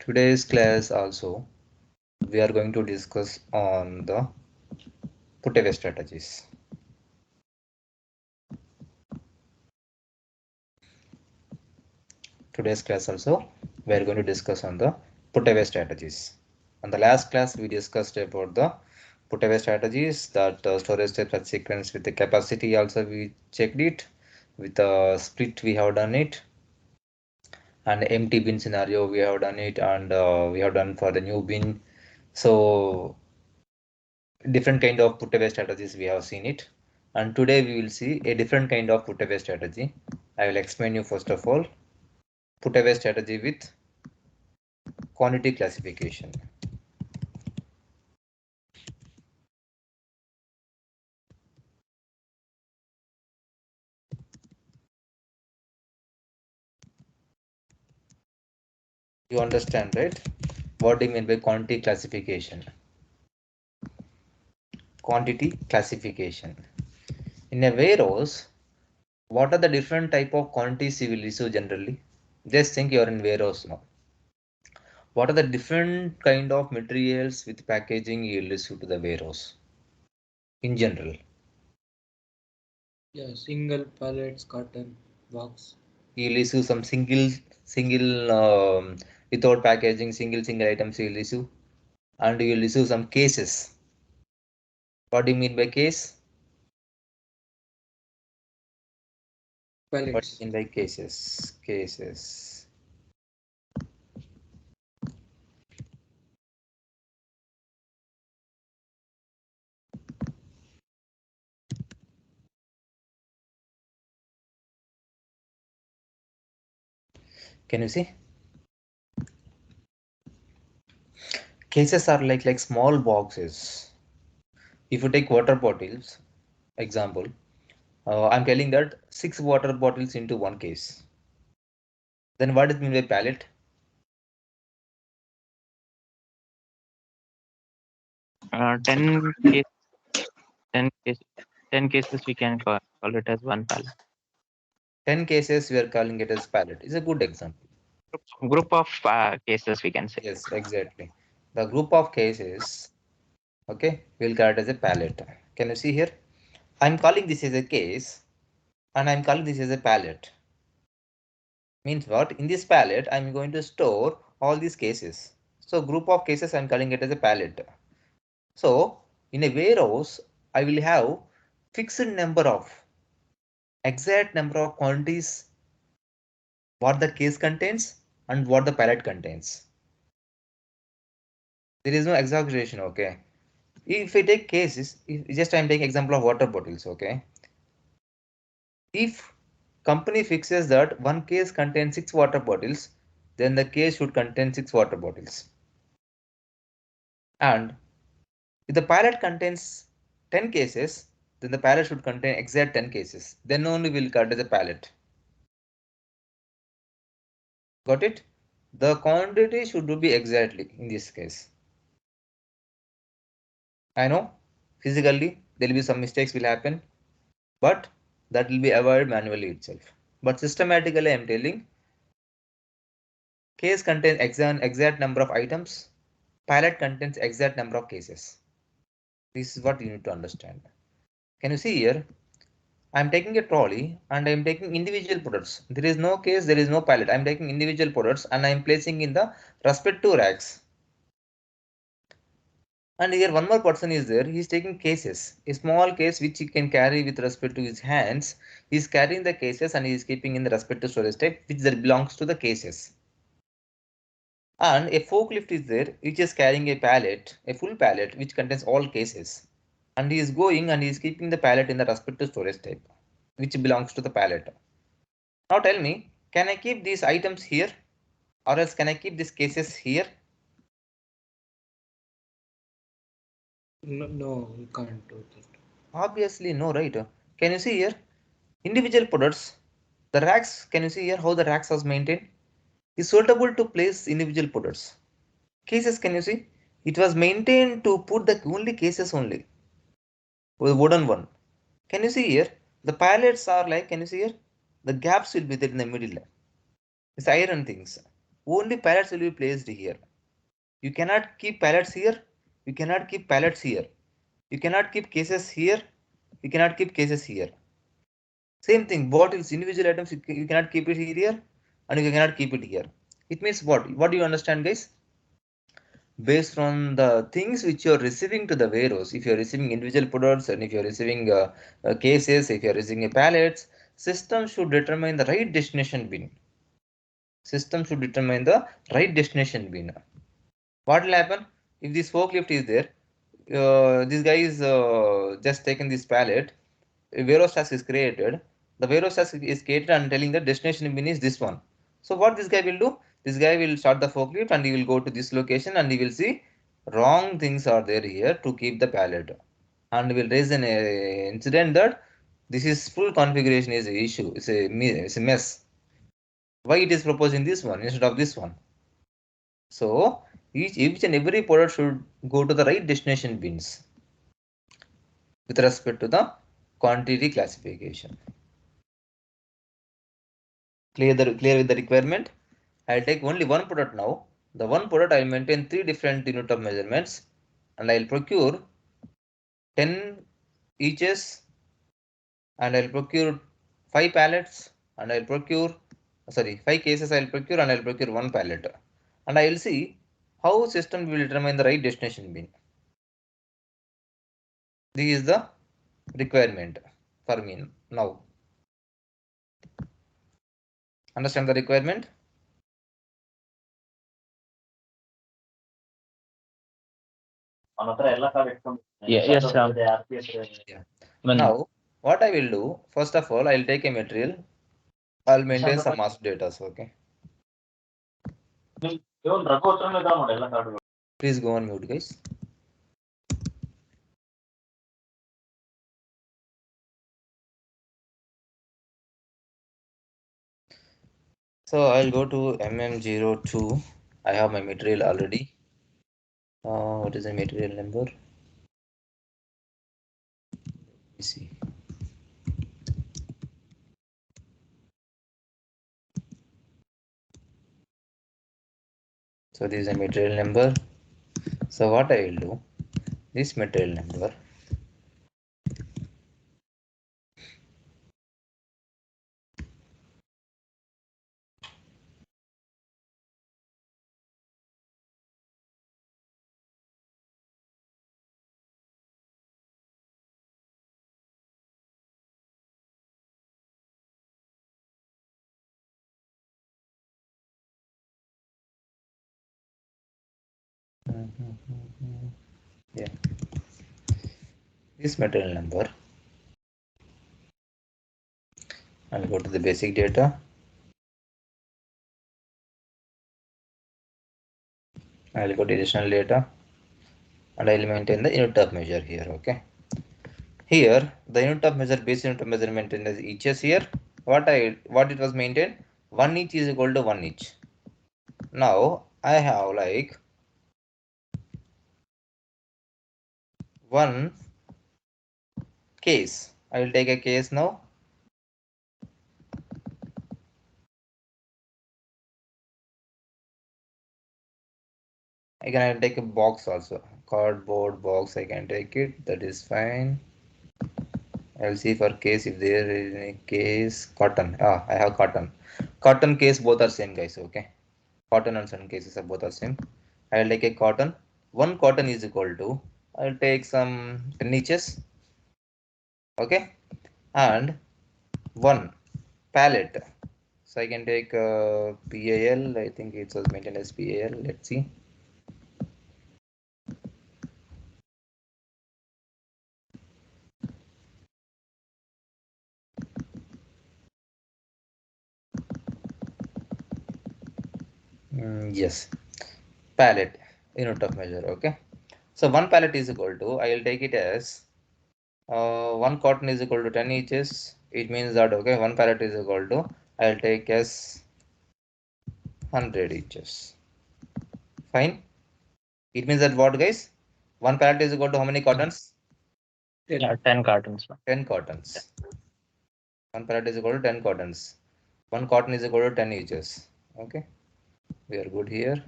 Today's class also we are going to discuss on the put-away strategies. Today's class also we are going to discuss on the put-away strategies. On the last class we discussed about the put-away strategies, that storage types are sequence with the capacity also we checked it, with the split we have done it, and empty bin scenario we have done it, and we have done for the new bin. So different kind of put away strategies we have seen it, and today we will see a different kind of put away strategy. I will explain you first of all put away strategy with quantity classification. You understand, right? What do you mean by quantity classification? Quantity classification in a warehouse, what are the different type of quantities you will issue generally? Just think you are in warehouse now. What are the different kind of materials with packaging you will issue to the warehouse in general? Yeah, single pallets, carton, box. You'll issue some single without packaging, single items you'll issue, and you'll issue some cases. What do you mean by case? What do Pallets. you mean by cases? Cases. Can you see? Cases are like small boxes. If you take water bottles, example, I'm telling that 6 water bottles into one case. Then what does it mean by pallet? 10 case, 10 case, 10 cases we can call it as one pallet. 10 cases we are calling it as pallet. Is a good example. Group of cases we can say. Yes, exactly. The group of cases, okay, we'll call it as a pallet. Can you see here? I'm calling this as a case and I'm calling this as a pallet. Means what? In this pallet, I'm going to store all these cases. So group of cases, I'm calling it as a pallet. So in a warehouse, I will have fixed number of exact number of quantities, what the case contains and what the pallet contains. There is no exaggeration, okay? If I take cases, if just I'm taking example of water bottles, okay? If company fixes that one case contains 6 water bottles, then the case should contain 6 water bottles. And if the pallet contains 10 cases, then the pallet should contain exact 10 cases. Then only we'll cut as a pallet. Got it? The quantity should be exactly in this case. I know physically there will be some mistakes will happen, but that will be avoided manually itself. But systematically, I'm telling case contains exact number of items, pallet contains exact number of cases. This is what you need to understand. Can you see here? I'm taking a trolley and I'm taking individual products. There is no case, there is no pallet. I'm taking individual products and I'm placing in the respective racks. And here one more person is there. He's taking cases, a small case which he can carry with respect to his hands. He's carrying the cases and he is keeping in the respective storage type which that belongs to the cases. And a forklift is there which is carrying a pallet, a full pallet which contains all cases. And he is going and he is keeping the pallet in the respective storage type which belongs to the pallet. Now tell me, can I keep these items here or else can I keep these cases here? No, no, we can't do that. Obviously no, right? Can you see here? Individual products, the racks, can you see here how the racks was maintained? Is suitable to place individual products. Cases, can you see? It was maintained to put the only cases only. With wooden one. Can you see here? The pallets are like, can you see here? The gaps will be there in the middle. It's iron things. only pallets will be placed here. You cannot keep pallets here. You cannot keep pallets here. You cannot keep cases here. You cannot keep cases here. Same thing, bottles, individual items, you cannot keep it here and you cannot keep it here. It means what? What do you understand, guys? Based on the things which you are receiving to the warehouse, if you are receiving individual products and if you are receiving cases, if you are receiving pallets, system should determine the right destination bin. System should determine the right destination bin. What will happen if this forklift is there? This guy is just taken this pallet. A warehouse task is created. The warehouse task is created and telling the destination bin is this one. So what this guy will do? This guy will start the forklift and he will go to this location and he will see wrong things are there here to keep the pallet, and will raise an incident that this is full configuration is a issue. It's a mess. Why it is proposing this one instead of this one? So each and every product should go to the right destination bins with respect to the quantity classification. Clear with the requirement? I'll take only one product now. The one product I'll maintain 3 different unit of measurements and I'll procure 10 eaches and I'll procure 5 pallets and I'll procure 5 cases I'll procure and I'll procure 1 pallet, and I will see how system will determine the right destination bin. This is the requirement for me now. Understand the requirement? Yes, sir. Yeah. Now, what I will do, first of all, I'll take a material. I'll maintain some master data. Okay. Please go on mute, guys. So I'll go to MM02. I have my material already. What is the material number? Let me see. So this is a material number. So what I will do, this material number, yeah, this material number, I'll go to the basic data. I'll go to additional data and I'll maintain the unit of measure here. Okay. Here the unit of measure, base unit of measurement in the inches here. What it was maintained, 1 inch is equal to 1 inch. Now I have like 1 case. I will take a case now. I'll take a box also. Cardboard box, I can take it. That is fine. I'll see for case if there is any case. Cotton. I have cotton. Cotton case, both are same, guys. Okay. Cotton and sun cases are both are same. I'll take a cotton. 1 cotton is equal to, I'll take some 10 inches. Okay. And 1 pallet. So I can take PAL. I think it was maintained as PAL. Let's see. Yes, pallet unit of measure. Okay, so 1 pallet is equal to, I will take it as 1 cotton is equal to 10 inches. It means that, okay, 1 pallet is equal to, I'll take as 100 inches. Fine. It means that what, guys? 1 pallet is equal to how many cottons? 10 cartons. 10 cottons. 1 pallet is equal to 10 cottons. 1 cotton is equal to 10 inches. Okay. We are good here.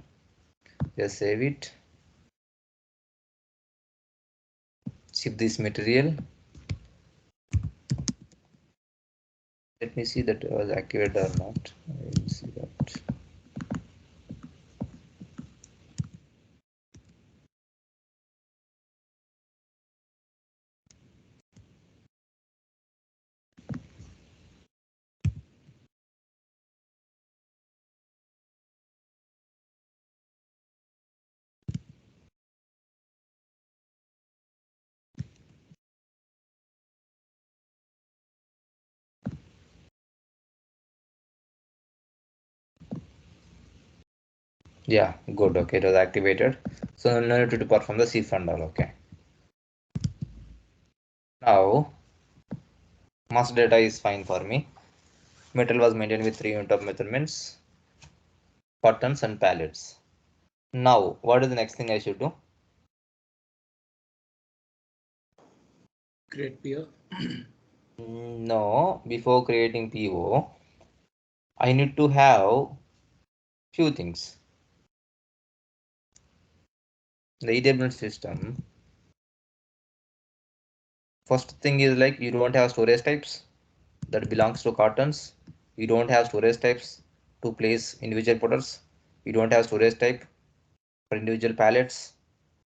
Just save it. Ship this material. Let me see that it was activated or not. I will see that. Yeah, good. Okay, it was activated. So no need to perform the shift and all. Okay. Now mass data is fine for me. Metal was maintained with 3 unit of measurements, buttons and pallets. Now, what is the next thing I should do? Create peer. No, before creating PO, I need to have few things. The EWM system, first thing is like you don't have storage types that belongs to cartons. You don't have storage types to place individual products. You don't have storage type for individual pallets.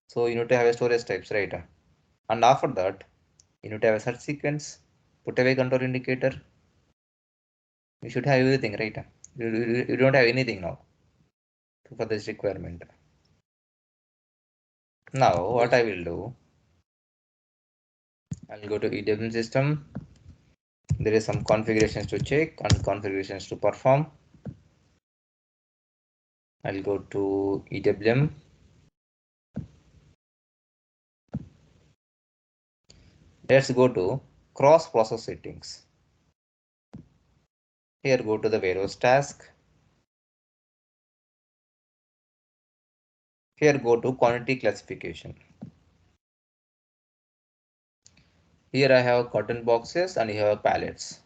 So you need to have a storage types, right? And after that, you need to have a search sequence, put away control indicator. You should have everything, right? You don't have anything now for this requirement. Now what I will do, I'll go to EWM system. There is some configurations to check and configurations to perform. I'll go to EWM. Let's go to cross process settings. Here go to the warehouse task. Here go to quantity classification. Here I have cotton boxes and here pallets.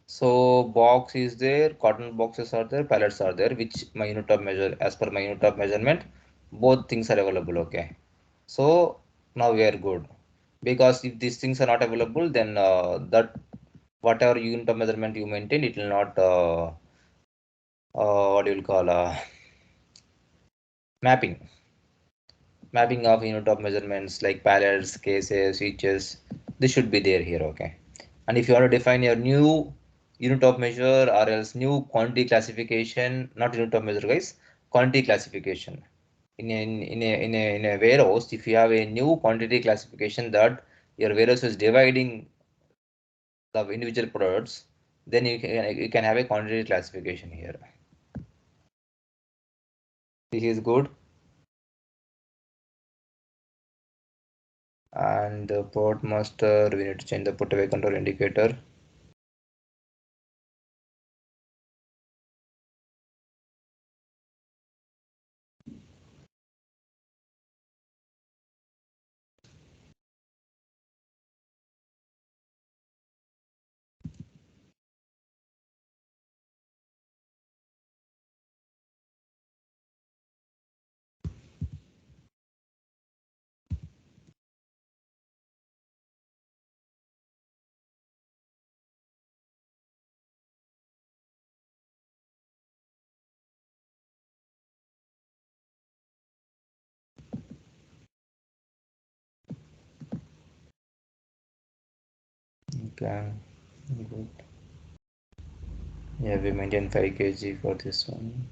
So box is there, cotton boxes are there, pallets are there, which my unit of measure, as per my unit of measurement, both things are available. Okay. So now we are good, because if these things are not available, then that whatever unit of measurement you maintain, it will not what you will call mapping of unit of measurements like pallets, cases, eaches. This should be there here. Okay. And if you want to define your new unit of measure or else new quantity classification, not unit of measure guys, quantity classification in a warehouse, if you have a new quantity classification that your warehouse is dividing the individual products, then you can have a quantity classification here. This is good. And port master, we need to change the put away control indicator. Okay, good. Yeah, we maintain 5 kg for this one.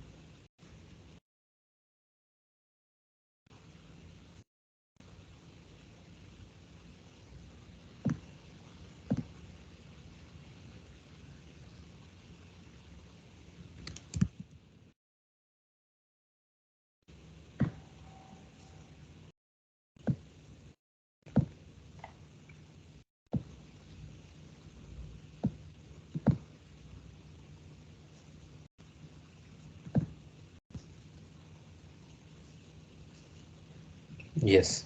Yes,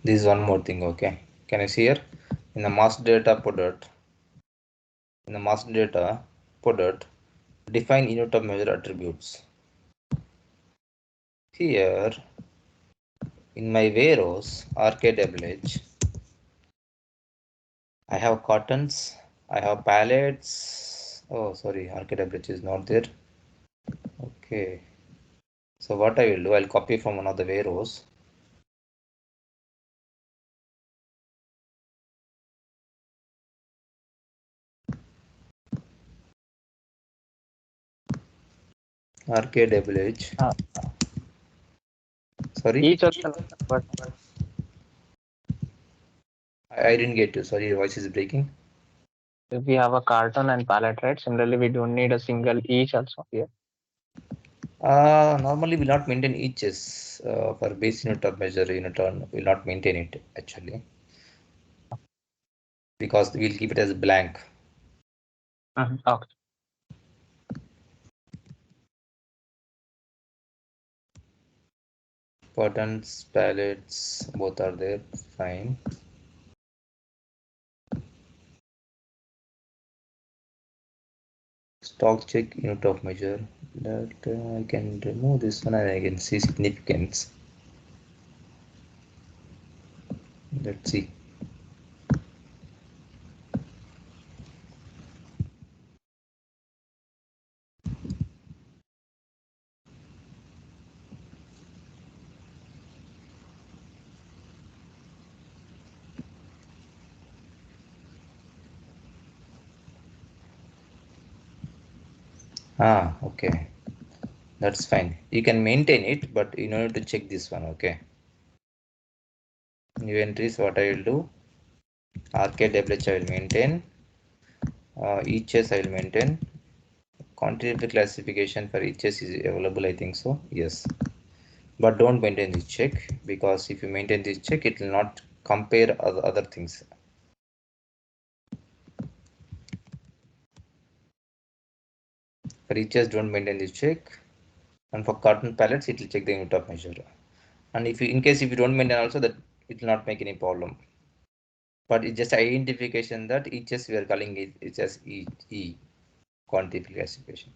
this is one more thing. Okay, can I see here in the master data product? In the master data product, define unit of measure attributes. Here in my warehouse RKWH, I have cottons, I have pallets. Oh, sorry, RKWH is not there. Okay. So what I will do, I'll copy from one of the warehouse. RKWH. Sorry, Each also, but I didn't get you. Sorry, your voice is breaking. if we have a carton and pallet, right? Similarly, we don't need a single each also here. Normally we'll not maintain eaches for base unit of measure unit on will not maintain it actually because we'll keep it as blank. Okay. Buttons, palettes, both are there. Fine. Stock check unit of measure. That I can remove this one and I can see significance. Let's see. Okay. That's fine. You can maintain it, but you need to check this one. Okay. New entries, what I will do. RKWH I will maintain. Eaches I will maintain. Quantitative classification for eaches is available, I think so. Yes. But don't maintain this check because if you maintain this check, it will not compare other things. For eaches, don't maintain this check. And for cotton pallets, it will check the unit of measure. And if you, in case if you don't maintain also, that it will not make any problem. But it's just identification that eaches we are calling it as E quantitative classification.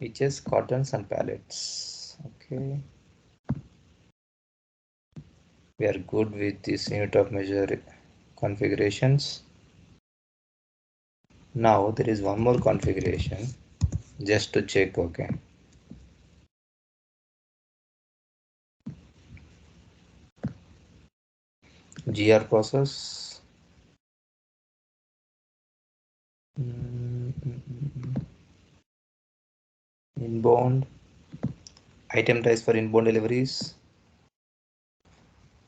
Eaches, cottons, and pallets. Okay. We are good with this unit of measure configurations. Now there is one more configuration just to check. Okay. GR process. Inbound item types for inbound deliveries.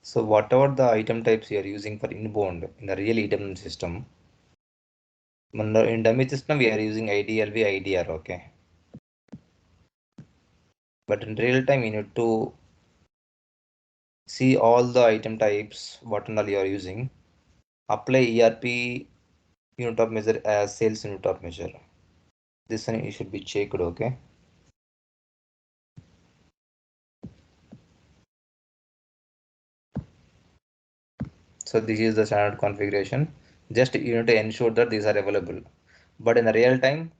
So whatever the item types you are using for inbound in the real item system, in dummy system we are using IDLV, IDR. Okay. But in real time, you need to see all the item types, what and all you are using. Apply ERP unit of measure as sales unit of measure. This one it should be checked. Okay. So this is the standard configuration. Just you need to ensure that these are available. But in the real time,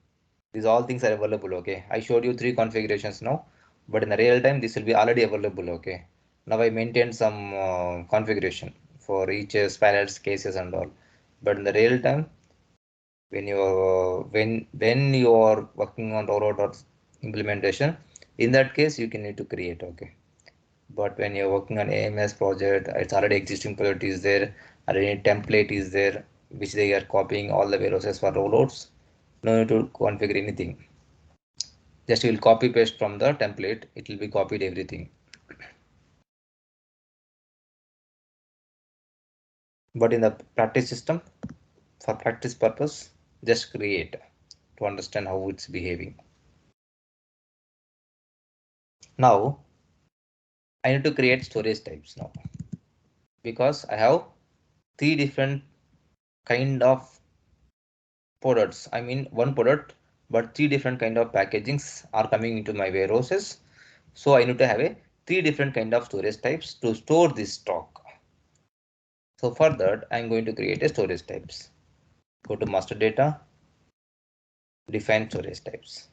these all things are available. Okay. I showed you 3 configurations now, but in the real time, this will be already available. Okay. Now I maintain some configuration for each pallets, cases and all. But in the real time, when you are working on rollout or implementation, in that case you can need to create. Okay. But when you're working on AMS project, it's already existing project is there, or any template is there which they are copying all the warehouses for rollouts. No need to configure anything. Just you will copy paste from the template, it will be copied everything. But in the practice system, for practice purpose, just create to understand how it's behaving. Now I need to create storage types now because I have 3 different kind of products. I mean one product, but 3 different kind of packagings are coming into my warehouses. So I need to have a 3 different kind of storage types to store this stock. So for that, I'm going to create a storage types. Go to master data, define storage types.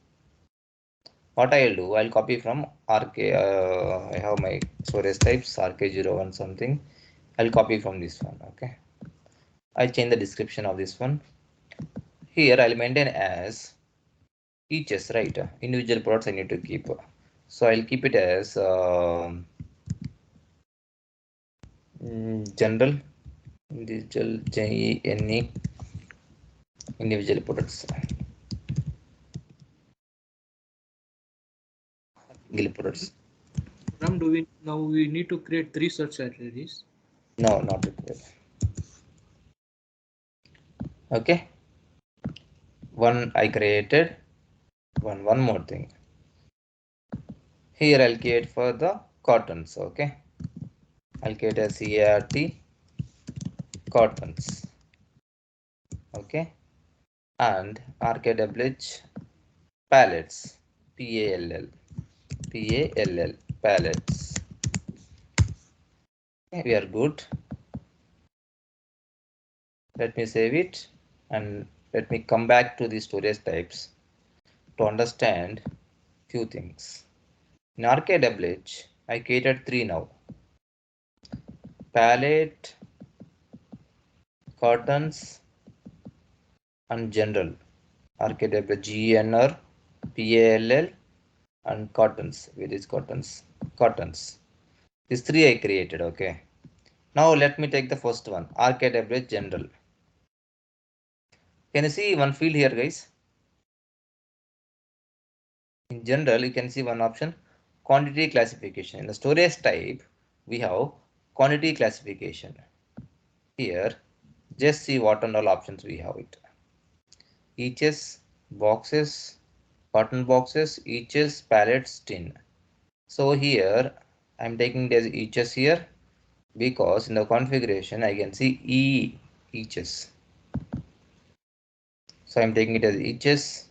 What I'll do, I'll copy from RK. I have my storage types RK01 something. I'll copy from this one. Okay. I change the description of this one. Here I'll maintain as eaches, right? Individual products I need to keep. So I'll keep it as general, individual, GENE, individual products. Single products. Ram, we need to create 3 such strategies? No, not required. Okay. One I created. One more thing. Here I'll create for the cottons. Okay. I'll create as CART cottons. Okay. And RKWH pallets. PALL. Pallets. Okay, we are good. Let me save it and let me come back to the storage types to understand few things. In RKWH, I created 3 now. Pallet, cottons, and general. RKWH GNR, PALL, and cottons. Where is cottons? Cottons. These 3 I created. Okay. Now let me take the first one. RKWH general. Can you see one field here, guys? In general, you can see one option, quantity classification. In the storage type, we have quantity classification. Here, just see what and all options we have it. Eaches, boxes, cotton boxes, eaches, pallets, tin. So here, I'm taking it as eaches here because in the configuration, I can see eaches. So I'm taking it as eaches,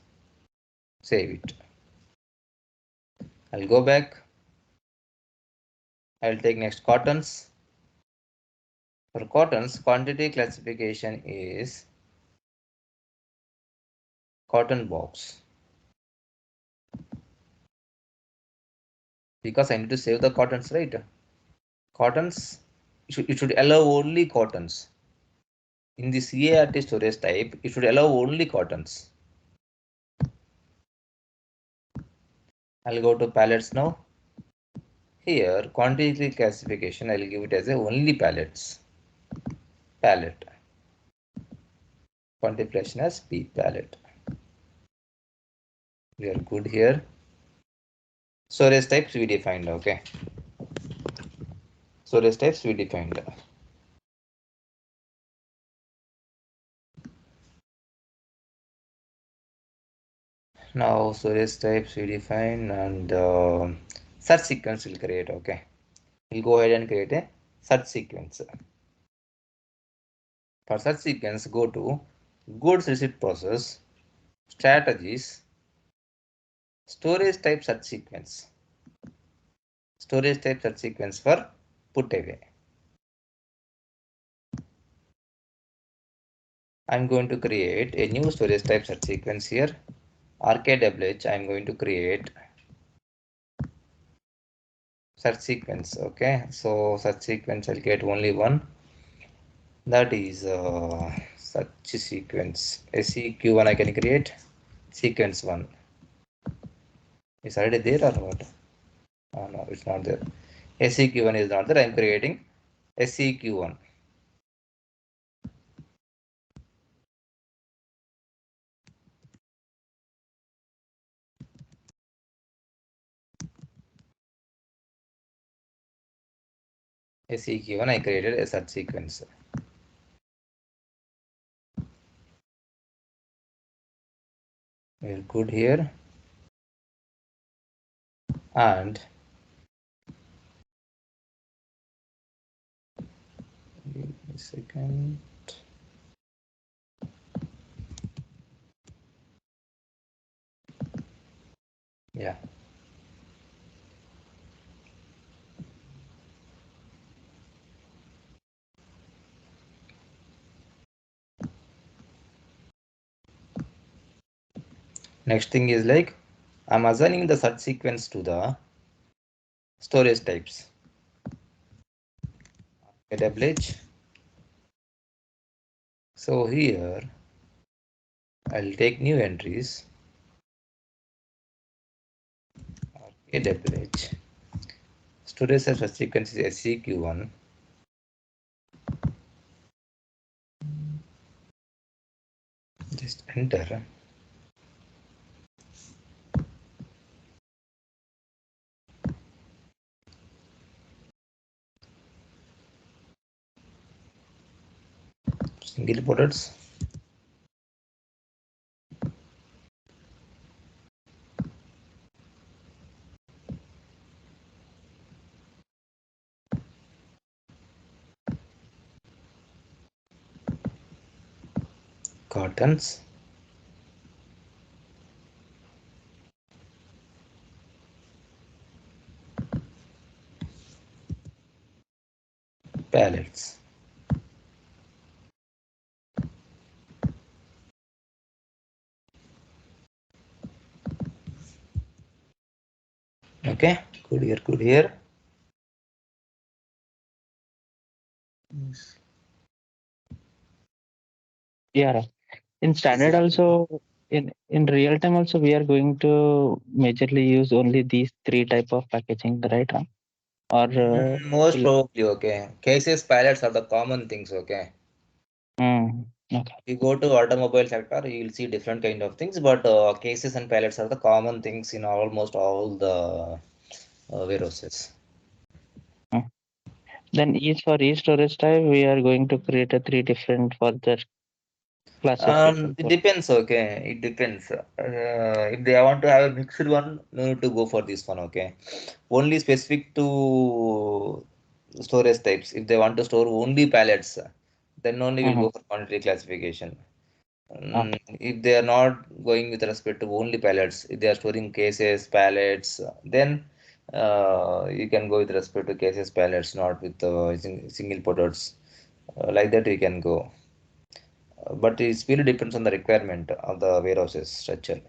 save it. I'll go back. I'll take next cottons. For cottons, quantity classification is cotton box because I need to save the cottons, right? Cottons, it should allow only cottons. In the CART storage type, it should allow only cottons. I'll go to pallets now. Here, quantity classification, I'll give it as a only pallets. Pallet. Quantification as P pallet. We are good here. Storage types we defined, okay. Storage types we defined. Now storage types we define and search sequence will create. Okay, we'll go ahead and create a search sequence. For search sequence, go to goods receipt process, strategies, storage type search sequence. Storage type search sequence for Putaway. I'm going to create a new storage type search sequence here. RKWH, I'm going to create search sequence. Okay, so search sequence I'll get only one, that is search sequence. SEQ1 I can create, sequence 1 is already there or what? Oh, no, it's not there. SEQ1 is not there. I'm creating SEQ1. SEQ1 I created a search sequence. We're good here. And give me a second. Yeah. Next thing is like I'm assigning the search sequence to the storage types. AWH. So here I'll take new entries. AWH. Storage search sequence is SCQ1. Just enter. Single ports. Cartons. Pallets. Okay, good here, good here. Yeah. In standard also, in real time also, we are going to majorly use only these three type of packaging, right? Or Most probably, okay. Cases, pallets are the common things, okay. okay. You go to automobile sector, you'll see different kind of things, but cases and pallets are the common things in almost all the warehouses. Mm. Then each for each storage type, we are going to create a three different further classes. It depends, okay. It depends. If they want to have a mixed one, no need to go for this one, okay. Only specific to storage types. If they want to store only pallets, then only we'll go for quantity classification. Okay. If they are not going with respect to only pallets, if they are storing cases, pallets, then you can go with respect to cases, pallets, not with single products. Like that, you can go. But it really depends on the requirement of the warehouses structure.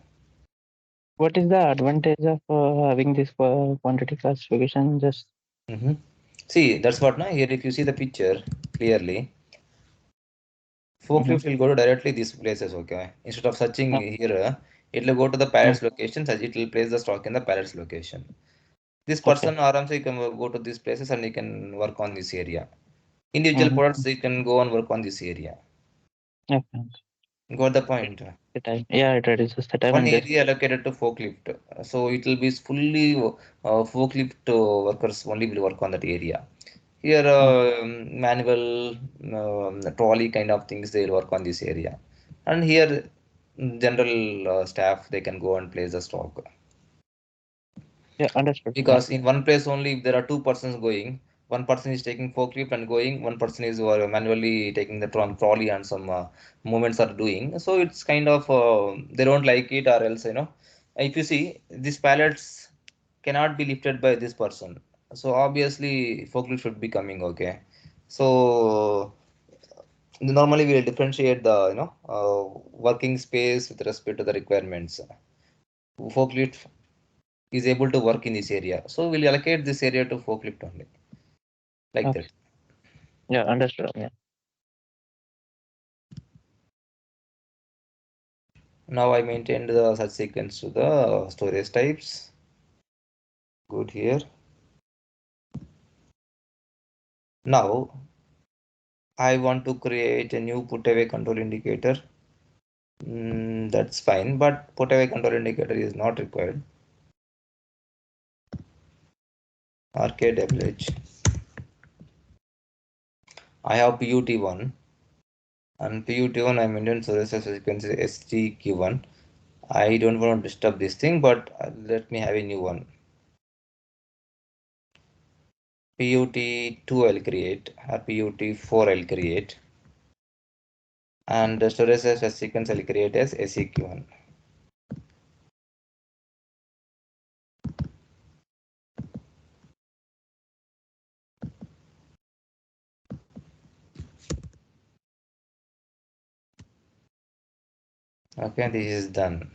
What is the advantage of having this quantity classification? Just Hmm. See, that's what now here. If you see the picture clearly, forklift will go to directly these places. Okay, instead of searching here, it will go to the pallets location. It will place the stock in the pallets location. This okay. person RMC can go to these places and he can work on this area. Individual Mm-hmm. products, he can go and work on this area. Okay. Got the point? The time. Yeah, it reduces the time One and just area allocated to forklift. So it will be fully forklift workers only will work on that area. Here, manual trolley kind of things, they will work on this area. And here, general staff, they can go and place the stock. yeah, understood. Yeah. Because in one place only, if there are two persons going, one person is taking forklift and going, one person is manually taking the trolley and some movements are doing. So it's kind of they don't like it, or else if you see these pallets cannot be lifted by this person. So obviously forklift should be coming. Okay, so normally we will differentiate the working space with respect to the requirements. Forklift is able to work in this area. So we'll allocate this area to forklift only, like Okay. that. Yeah, understood. Yeah. Now I maintained the such sequence to the storage types. Good here. Now I want to create a new put away control indicator. That's fine, but put away control indicator is not required. RKWH. I have PUT1 and PUT1 I maintain storage sequence is STQ1. I don't want to disturb this thing, but let me have a new one. PUT2 I'll create, or PUT4 I'll create, and the storage as sequence I'll create as SEQ1. Okay, this is done.